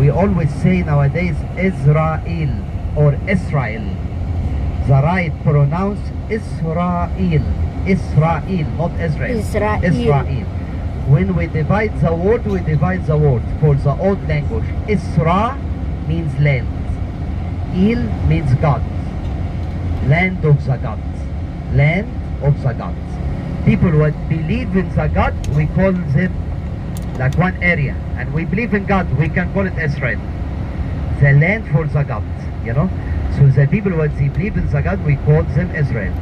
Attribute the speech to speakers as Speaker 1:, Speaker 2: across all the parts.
Speaker 1: We always say nowadays Israel or Israel. The right pronounce Israel. Israel, not Israel. Israel. When we divide the word, for the old language. Isra means land. Il means God. Land of the gods. Land of the gods. People who believe in the God, we call them like one area. And we believe in God, we can call it Israel. The land for the gods, you know. So the people who believe in the God, we call them Israel.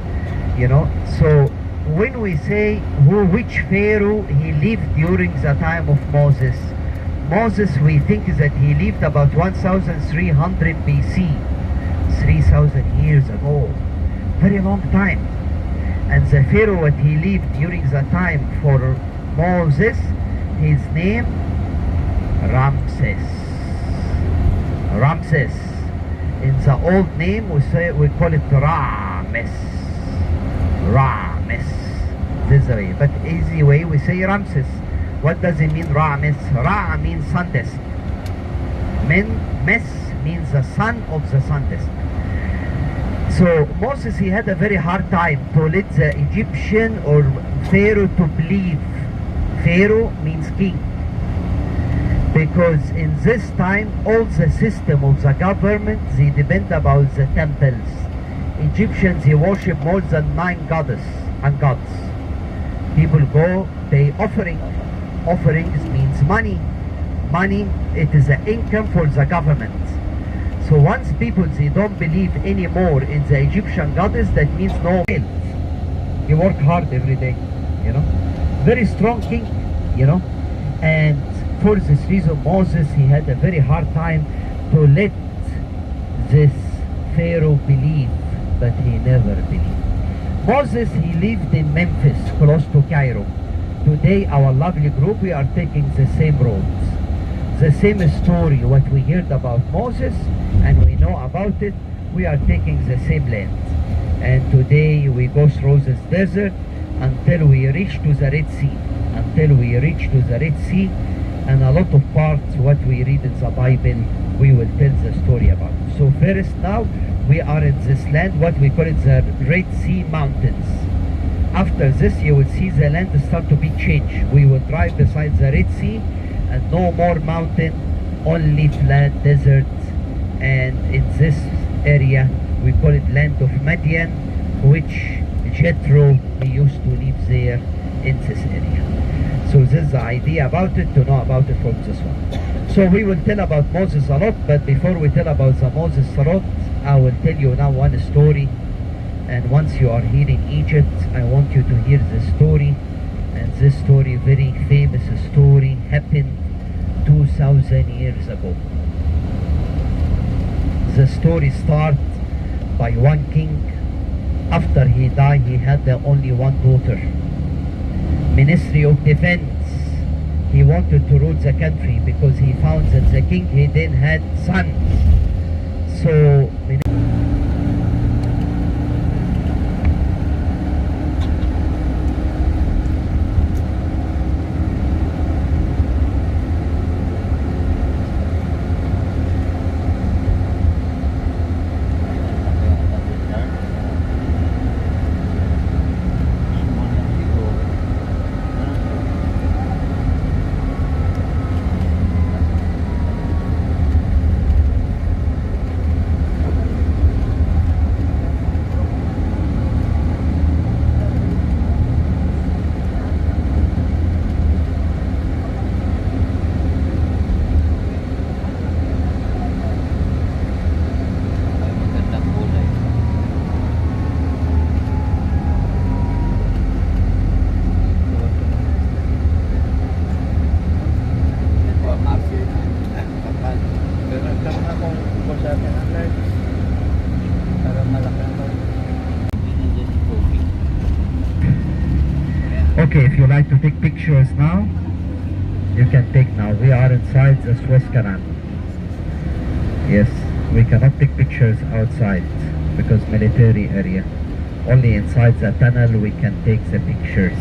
Speaker 1: You know. So when we say which Pharaoh he lived during the time of Moses, we think that he lived about 1300 BC, 3000 years ago, very long time. And the Pharaoh that he lived during the time for Moses, his name Ramses. Ramses. In the old name we call it Rames. Rames. This is the way. But easy way we say Ramses. What does it mean, Rames? Ra means sun disk. Mes means the son of the sun disk. So Moses, he had a very hard time to let the Egyptian or Pharaoh to believe. Pharaoh means king. Because in this time, all the system of the government, they depend about the temples. Egyptians, they worship more than 9 goddess and gods. People go pay offering. Offerings means money. Money, it is the income for the government. So once people, they don't believe anymore in the Egyptian goddess, that means no health. He work hard every day, you know. Very strong king, you know. And for this reason, Moses, he had a very hard time to let this Pharaoh believe, but he never believed. Moses, he lived in Memphis, close to Cairo. Today, our lovely group, we are taking the same roads. The same story, what we heard about Moses, and we know about it, we are taking the same land. And today, we go through this desert until we reach to the Red Sea. Until we reach to the Red Sea, and a lot of parts what we read in the Bible, we will tell the story about. So first now, we are in this land, what we call it the Red Sea Mountains. After this, you will see the land start to be changed. We will drive beside the Red Sea, and no more mountain, only flat desert. And in this area, we call it land of Midian, which Jethro, he used to live there in this area. So this is the idea about it, to know about it from this one. So we will tell about Moses a lot, but before we tell about the Moses a lot, I will tell you now one story. And once you are here in Egypt, I want you to hear the story. And this story, very famous story, happened 2000 years ago. The story starts by one king. After he died, he had only one daughter. Ministry of Defense. He wanted to rule the country because he found that the king, he didn't have sons. So okay, if you like to take pictures now, you can take now. We are inside the Suez Canal. Yes, we cannot take pictures outside because military area. Only inside the tunnel we can take the pictures.